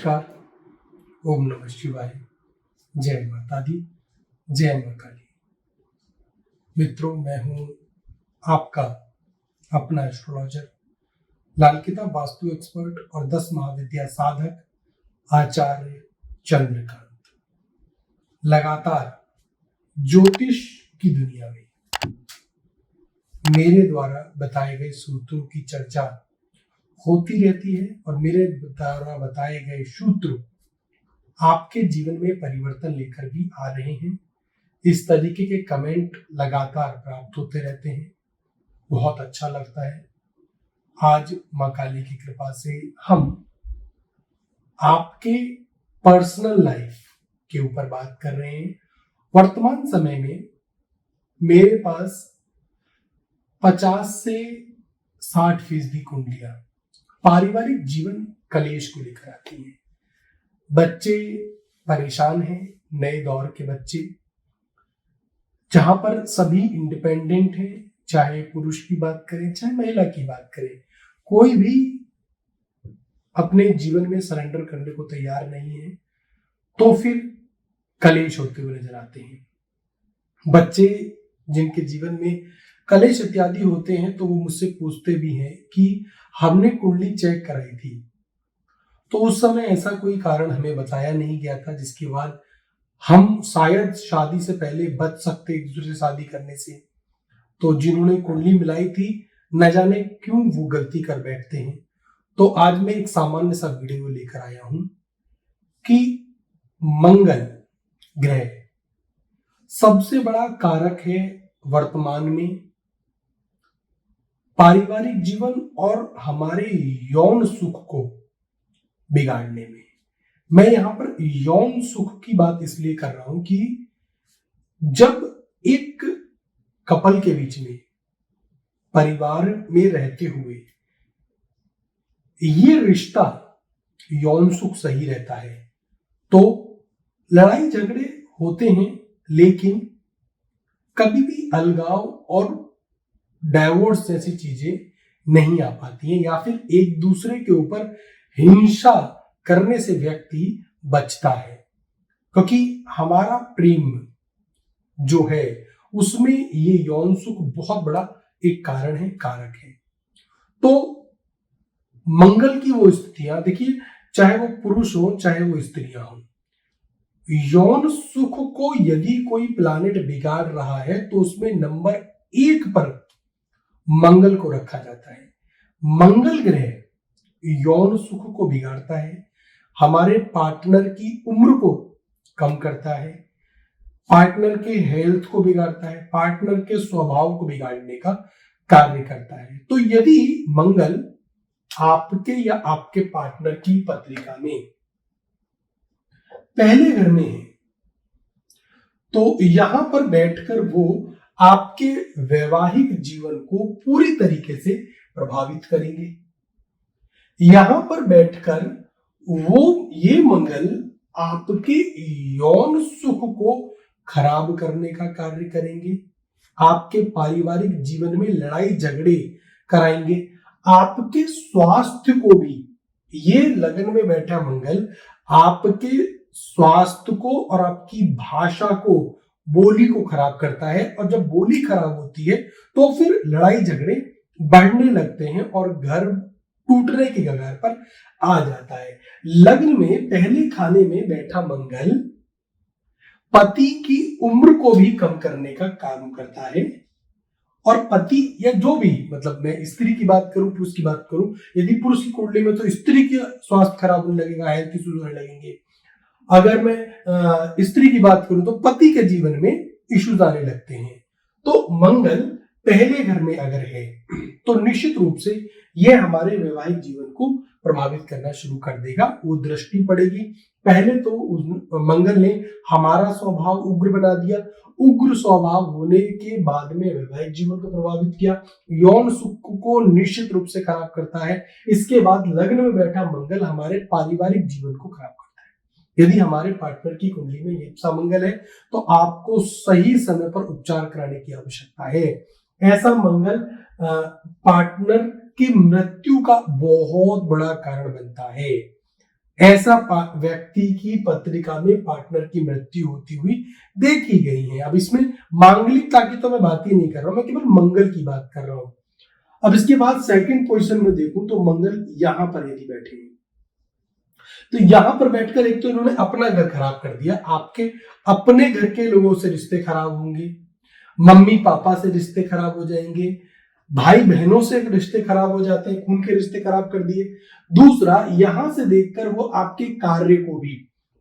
नमस्कार। ओम नमः शिवाय। जय माता दी, जय मां काली। मित्रों, मैं हूं आपका अपना एस्ट्रोलॉजर, लाल किताब वास्तु एक्सपर्ट और 10 महाविद्या साधक आचार्य चंद्रकांत। लगातार ज्योतिष की दुनिया में मेरे द्वारा बताए गए सूत्रों की चर्चा होती रहती है और मेरे द्वारा बताए गए सूत्र आपके जीवन में परिवर्तन लेकर भी आ रहे हैं। इस तरीके के कमेंट लगातार प्राप्त होते रहते हैं, बहुत अच्छा लगता है। आज मां काली की कृपा से हम आपके पर्सनल लाइफ के ऊपर बात कर रहे हैं। वर्तमान समय में मेरे पास 50 से 60% कुंडलियां पारिवारिक जीवन कलेश को लेकर आती हैं। बच्चे परेशान हैं, नए दौर के बच्चे, जहां पर सभी इंडिपेंडेंट हैं, चाहे पुरुष की बात करें चाहे महिला की बात करें, कोई भी अपने जीवन में सरेंडर करने को तैयार नहीं है, तो फिर कलेश होते हुए नजर आते हैं। बच्चे जिनके जीवन में कलेश इत्यादि होते हैं तो वो मुझसे पूछते भी हैं कि हमने कुंडली चेक कराई थी, तो उस समय ऐसा कोई कारण हमें बताया नहीं गया था जिसके बाद हम शायद शादी से पहले बच सकते एक दूसरे से शादी करने से। तो जिन्होंने कुंडली मिलाई थी, न जाने क्यों वो गलती कर बैठते हैं। तो आज मैं एक सामान्य सा वीडियो लेकर आया हूं कि मंगल ग्रह सबसे बड़ा कारक है वर्तमान में पारिवारिक जीवन और हमारे यौन सुख को बिगाड़ने में। मैं यहां पर यौन सुख की बात इसलिए कर रहा हूं कि जब एक कपल के बीच में परिवार में रहते हुए ये रिश्ता यौन सुख सही रहता है तो लड़ाई झगड़े होते हैं, लेकिन कभी भी अलगाव और डाइवोर्स जैसी चीजें नहीं आ पाती हैं, या फिर एक दूसरे के ऊपर हिंसा करने से व्यक्ति बचता है, क्योंकि हमारा प्रेम जो है उसमें ये यौन सुख बहुत बड़ा एक कारण है, कारक है। तो मंगल की वो स्थितियां देखिए, चाहे वो पुरुष हो चाहे वो स्त्रियां हो, यौन सुख को यदि कोई प्लानेट बिगाड़ रहा है तो उसमें नंबर 1 पर मंगल को रखा जाता है। मंगल ग्रह यौन सुख को बिगाड़ता है, हमारे पार्टनर की उम्र को कम करता है, पार्टनर के हेल्थ को बिगाड़ता है, पार्टनर के स्वभाव को बिगाड़ने का कार्य करता है। तो यदि मंगल आपके या आपके पार्टनर की पत्रिका में पहले घर में है तो यहां पर बैठकर वो आपके वैवाहिक जीवन को पूरी तरीके से प्रभावित करेंगे। यहां पर बैठकर वो ये मंगल आपके यौन सुख को खराब करने का कार्य करेंगे, आपके पारिवारिक जीवन में लड़ाई झगड़े कराएंगे, आपके स्वास्थ्य को भी, ये लगन में बैठा मंगल आपके स्वास्थ्य को और आपकी भाषा को, बोली को खराब करता है। और जब बोली खराब होती है तो फिर लड़ाई झगड़े बढ़ने लगते हैं और घर टूटने की कगार पर आ जाता है। लग्न में पहले खाने में बैठा मंगल पति की उम्र को भी कम करने का काम करता है, और पति या जो भी, मतलब मैं स्त्री की बात करूं पुरुष की बात करूं, यदि पुरुष की कुंडली में तो स्त्री का स्वास्थ्य खराब होने लगेगा, हेल्थ इश्यूज होने लगेंगे। अगर मैं स्त्री की बात करूं तो पति के जीवन में इश्यूज आने लगते हैं। तो मंगल पहले घर में अगर है तो निश्चित रूप से यह हमारे वैवाहिक जीवन को प्रभावित करना शुरू कर देगा। वो दृष्टि पड़ेगी। पहले तो मंगल ने हमारा स्वभाव उग्र बना दिया, उग्र स्वभाव होने के बाद में वैवाहिक जीवन को प्रभावित किया, यौन सुख को निश्चित रूप से खराब करता है। इसके बाद लग्न में बैठा मंगल हमारे पारिवारिक जीवन को खराब करता है। यदि हमारे पार्टनर की कुंडली में ये सा मंगल है तो आपको सही समय पर उपचार कराने की आवश्यकता है। ऐसा मंगल पार्टनर की मृत्यु का बहुत बड़ा कारण बनता है। ऐसा व्यक्ति की पत्रिका में पार्टनर की मृत्यु होती हुई देखी गई है। अब इसमें मांगलिकता की तो मैं बात ही नहीं कर रहा हूं, मैं केवल मंगल की बात कर रहा हूं। अब इसके बाद सेकंड पोजीशन में देखूं तो मंगल यहां पर यदि बैठे हैं, तो यहां पर बैठकर एक तो इन्होंने अपना घर खराब कर दिया, आपके अपने घर के लोगों से रिश्ते खराब होंगे, मम्मी पापा से रिश्ते खराब हो जाएंगे, भाई बहनों से रिश्ते खराब हो जाते हैं, खून के रिश्ते खराब कर दिए। दूसरा, यहां से देखकर वो आपके कार्य को भी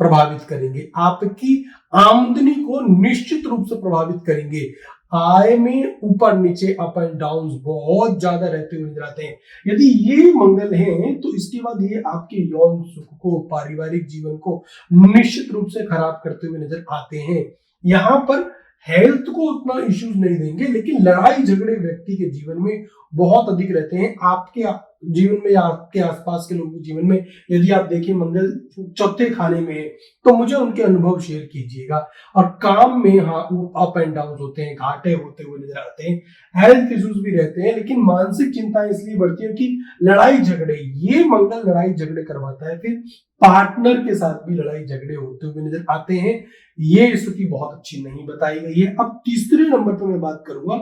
प्रभावित करेंगे, आपकी आमदनी को निश्चित रूप से प्रभावित करेंगे। आय में ऊपर नीचे अप एंड डाउन बहुत ज्यादा रहते हुए नजर आते हैं। यदि ये मंगल हैं तो इसके बाद ये आपके यौन सुख को, पारिवारिक जीवन को निश्चित रूप से खराब करते हुए नजर आते हैं। यहाँ पर हेल्थ को उतना इश्यूज नहीं देंगे, लेकिन लड़ाई झगड़े व्यक्ति के जीवन में बहुत अधिक रहते हैं। आपके जीवन में या आपके आसपास के लोगों के जीवन में यदि आप देखें मंगल चौथे खाने में है तो मुझे उनके अनुभव शेयर कीजिएगा। और काम में हाँ अप एंड डाउन होते हैं, घाटे होते हुए नजर आते हैं, हेल्थ इश्यूज भी रहते हैं, लेकिन मानसिक चिंताएं इसलिए बढ़ती है कि लड़ाई झगड़े, ये मंगल लड़ाई झगड़े करवाता है, फिर पार्टनर के साथ भी लड़ाई झगड़े होते हुए नजर आते हैं। ये स्थिति बहुत अच्छी नहीं बताई गई है। अब तीसरे नंबर पर मैं बात करूंगा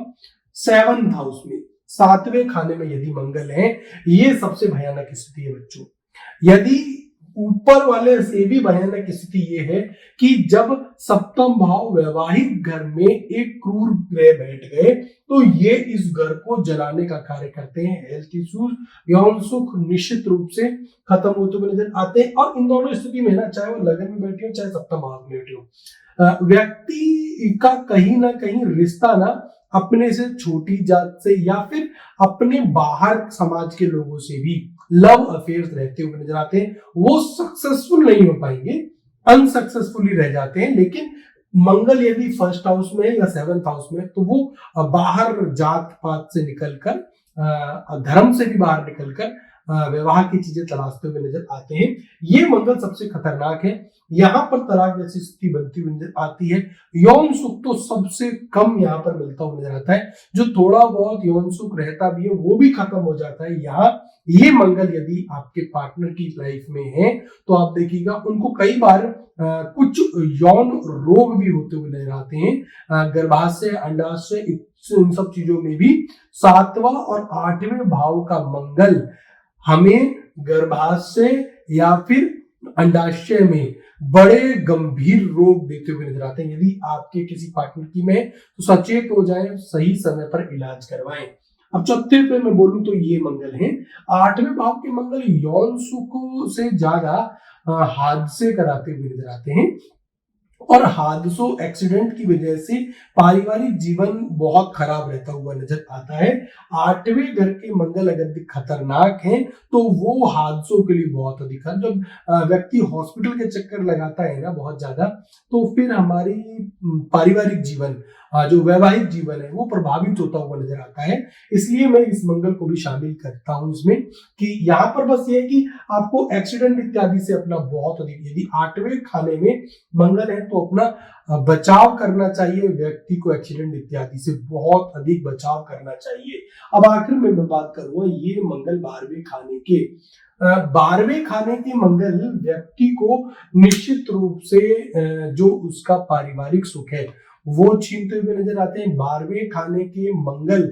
7th हाउस में, 7वें खाने में यदि मंगल है, ये सबसे भयानक स्थिति है बच्चों। यदि ऊपर वाले से भी भयानक स्थिति ये है कि जब सप्तम भाव वैवाहिक घर में एक क्रूर ग्रह बैठ गए तो ये इस घर को जलाने का कार्य करते हैं। हेल्थ इश्यूज, यौन सुख निश्चित रूप से खत्म होते हुए नजर आते हैं। और इन दोनों स्थिति में ना, चाहे वो लगन में बैठे हो चाहे सप्तम भाव में बैठे हो, व्यक्ति का कहीं ना कहीं रिश्ता ना अपने से छोटी जात से या फिर अपने बाहर समाज के लोगों से भी लव अफेयर्स रहते हुए नजर आते हैं। वो सक्सेसफुल नहीं हो पाएंगे, अनसक्सेसफुली रह जाते हैं। लेकिन मंगल यदि फर्स्ट हाउस में या 7th हाउस में, तो वो बाहर जात पात से निकलकर, धर्म से भी बाहर निकलकर विवाह की चीजें तलाशते हुए नजर आते हैं। ये मंगल सबसे खतरनाक है। यहाँ पर तलाक जैसी स्थिति बनती हुई नजर आती है। यौन सुख तो सबसे कम यहाँ पर मिलता हुआ नजर आता है। जो थोड़ा बहुत यौन सुख रहता भी है वो भी खत्म हो जाता है। यहाँ ये मंगल यदि आपके पार्टनर की लाइफ में है तो आप देखिएगा उनको कई बार कुछ यौन रोग भी होते हुए नजर आते हैं। गर्भाशय, अंडाशय, इन सब चीजों में भी 7वां और 8वें भाव का मंगल हमें गर्भाशय या फिर अंडाशय में बड़े गंभीर रोग देते हुए नजर आते हैं। यदि आपके किसी पार्टनर की में तो सचेत हो जाएं, सही समय पर इलाज करवाएं। अब चौथे पे मैं बोलूं तो ये मंगल है। 8वें भाव के मंगल यौन सुख से ज्यादा हादसे कराते हुए नजर आते हैं और हादसों, एक्सीडेंट की वजह से पारिवारिक जीवन बहुत खराब रहता हुआ नजर आता है। 8वें घर के मंगल अगर खतरनाक हैं तो वो हादसों के लिए बहुत अधिक है। जब व्यक्ति हॉस्पिटल के चक्कर लगाता है ना बहुत ज्यादा, तो फिर हमारी पारिवारिक जीवन, जो वैवाहिक जीवन है, वो प्रभावित होता हुआ नजर आता है। इसलिए मैं इस मंगल को भी शामिल करता हूं इसमें कि यहाँ पर बस ये है कि आपको एक्सीडेंट इत्यादि से अपना बहुत अधिक, यदि 8वें खाने में मंगल है तो अपना बचाव करना चाहिए। व्यक्ति को एक्सीडेंट इत्यादि से बहुत अधिक बचाव करना चाहिए। अब आखिर में मैं बात करूंगा ये मंगल 12वें खाने के। 12वें खाने के मंगल व्यक्ति को निश्चित रूप से जो उसका पारिवारिक सुख है वो छीनते हुए नजर आते हैं। 12वें खाने के मंगल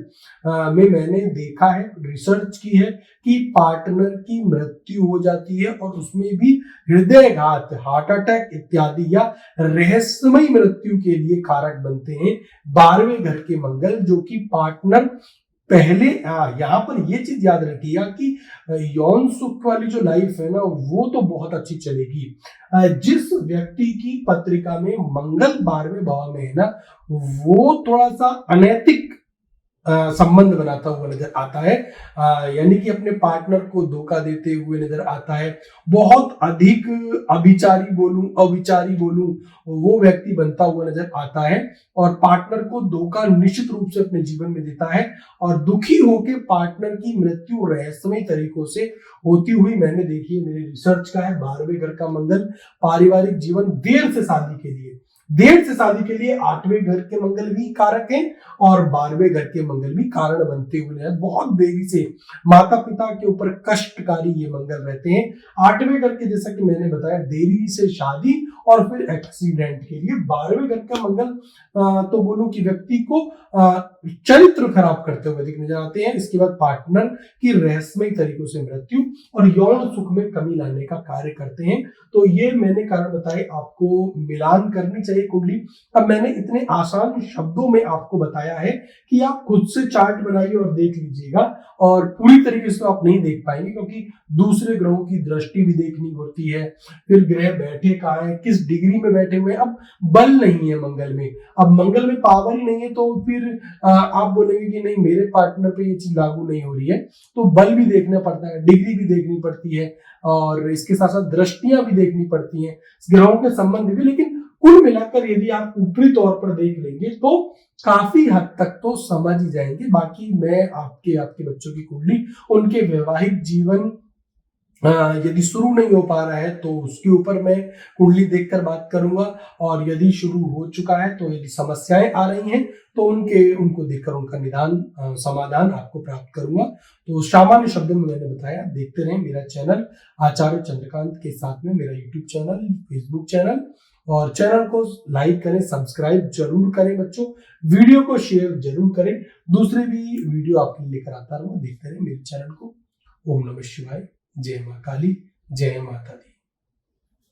में मैंने देखा है, रिसर्च की है कि पार्टनर की मृत्यु हो जाती है और उसमें भी हृदयघात, हार्ट अटैक इत्यादि या रहस्यमय मृत्यु के लिए कारक बनते हैं 12वें घर के मंगल, जो कि पार्टनर पहले यहाँ पर ये चीज याद रखिएगा कि यौन सुख वाली जो लाइफ है ना वो तो बहुत अच्छी चलेगी। जिस व्यक्ति की पत्रिका में मंगल 12वें भाव में है ना, वो थोड़ा सा अनैतिक संबंध बनाता हुआ नजर आता है, यानी कि अपने पार्टनर को धोखा देते हुए नजर आता है। बहुत अधिक अविचारी बोलूं वो व्यक्ति बनता हुआ नजर आता है और पार्टनर को धोखा निश्चित रूप से अपने जीवन में देता है और दुखी होकर पार्टनर की मृत्यु रहस्यमय तरीकों से होती हुई मैंने देखी है, मेरे रिसर्च का है। 12वें घर का मंगल पारिवारिक जीवन, देर से शादी के लिए देर से शादी के लिए 8वें घर के मंगल भी कारक हैं और 12वें घर के मंगल भी कारण बनते हुए हैं। बहुत देरी से माता पिता के ऊपर कष्टकारी ये मंगल रहते हैं। 8वें घर के, जैसा कि मैंने बताया, देरी से शादी और फिर एक्सीडेंट के लिए। 12वें घर का मंगल तो बोलूं कि व्यक्ति को चरित्र खराब करते हुए दिखने जाते हैं। इसके बाद पार्टनर की रहस्यमय तरीकों से मृत्यु और यौन सुख में कमी लाने का कार्य करते हैं। तो ये मैंने कारण बताए, आपको मिलान करनी चाहिए कुंडली। अब मैंने इतने आसान शब्दों में आपको बताया है कि आप खुद से चार्ट बनाइए और देख लीजिएगा। और पूरी तरीके से आप नहीं देख पाएंगे क्योंकि दूसरे ग्रहों की दृष्टि भी देखनी होती है, फिर ग्रह बैठे कहाँ है, किस डिग्री में बैठे हुए। अब बल नहीं है मंगल में, अब मंगल में पावर ही नहीं है, तो फिर आप बोलेंगे कि नहीं मेरे पार्टनर पे ये चीज लागू नहीं हो रही है। तो बल भी देखना पड़ता है, डिग्री भी देखनी पड़ती है और इसके साथ साथ दृष्टियां भी देखनी पड़ती हैं, ग्रहों के संबंध भी। लेकिन कुल मिलाकर यदि आप ऊपरी तौर पर देख लेंगे तो काफी हद तक तो समझ ही जाएंगे। बाकी मैं आपके बच्चों की कुंडली, उनके वैवाहिक जीवन यदि शुरू नहीं हो पा रहा है तो उसके ऊपर मैं कुंडली देखकर बात करूंगा, और यदि शुरू हो चुका है तो यदि समस्याएं आ रही हैं तो उनको देखकर उनका निदान समाधान आपको प्राप्त करूंगा। तो सामान्य शब्दों में मैंने बताया। देखते रहें मेरा चैनल आचार्य चंद्रकांत के साथ में मेरा यूट्यूब चैनल, फेसबुक चैनल, और चैनल को लाइक करें, सब्सक्राइब जरूर करें बच्चों, वीडियो को शेयर जरूर करें। दूसरे भी वीडियो आपके लिए लेकर आता रहूंगा, देखते रहें मेरे चैनल को। ओम नमः शिवाय। जय मां काली, जय माता दी।